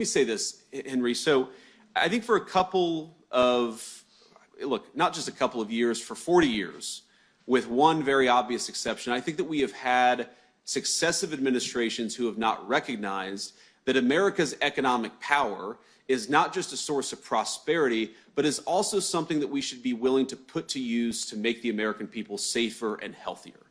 me say this, Henry. So I think for a couple of, look, not just a couple of years, for 40 years, with one very obvious exception, I think that we have had successive administrations who have not recognized that America's economic power is not just a source of prosperity, but is also something that we should be willing to put to use to make the American people safer and healthier.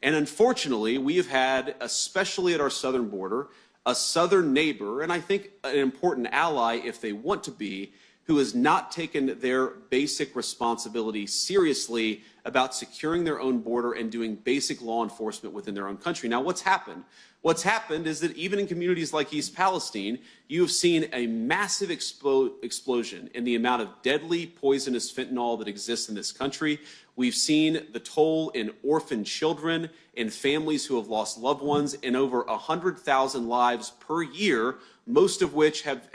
And unfortunately, we have had, especially at our southern border, a southern neighbor, and I think an important ally if they want to be, who has not taken their basic responsibility seriously about securing their own border and doing basic law enforcement within their own country. Now, what's happened? What's happened is that even in communities like East Palestine, you have seen a massive explosion in the amount of deadly, poisonous fentanyl that exists in this country. We've seen the toll in orphan children, in families who have lost loved ones, in over 100,000 lives per year, most of which have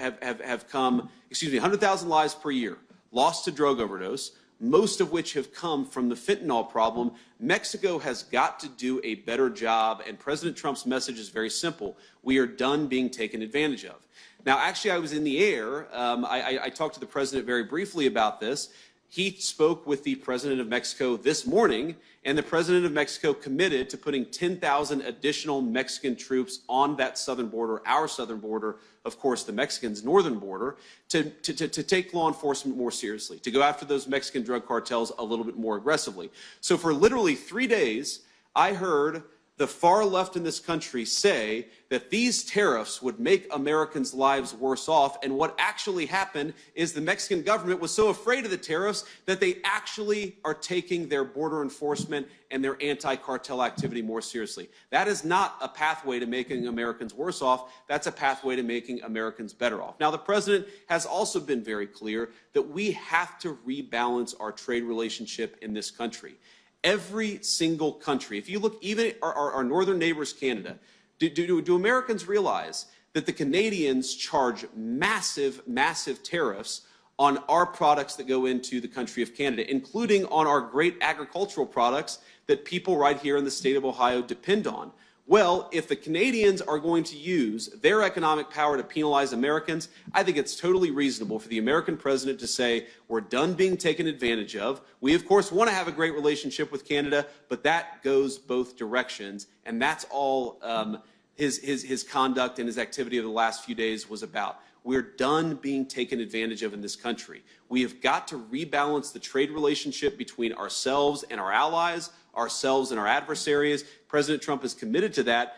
come, 100,000 lives per year lost to drug overdose, most of which have come from the fentanyl problem. Mexico has got to do a better job, and President Trump's message is very simple. We are done being taken advantage of. Now, actually, I was in the air. I talked to the president very briefly about this. He spoke with the president of Mexico this morning, and the president of Mexico committed to putting 10,000 additional Mexican troops on that southern border, our southern border, of course, the Mexicans' northern border, to take law enforcement more seriously, to go after those Mexican drug cartels a little bit more aggressively. So for literally 3 days, I heard the far left in this country say that these tariffs would make Americans' lives worse off. And what actually happened is the Mexican government was so afraid of the tariffs that they actually are taking their border enforcement and their anti-cartel activity more seriously. That is not a pathway to making Americans worse off. That's a pathway to making Americans better off. Now, the president has also been very clear that we have to rebalance our trade relationship in this country. Every single country, if you look even at our northern neighbors, Canada, do Americans realize that the Canadians charge massive, massive tariffs on our products that go into the country of Canada, including on our great agricultural products that people right here in the state of Ohio depend on? Well, if the Canadians are going to use their economic power to penalize Americans, I think it's totally reasonable for the American president to say, we're done being taken advantage of. We, of course, want to have a great relationship with Canada, but that goes both directions. And that's all his conduct and his activity of the last few days was about. We're done being taken advantage of in this country. We have got to rebalance the trade relationship between ourselves and our allies, ourselves and our adversaries. President Trump is committed to that.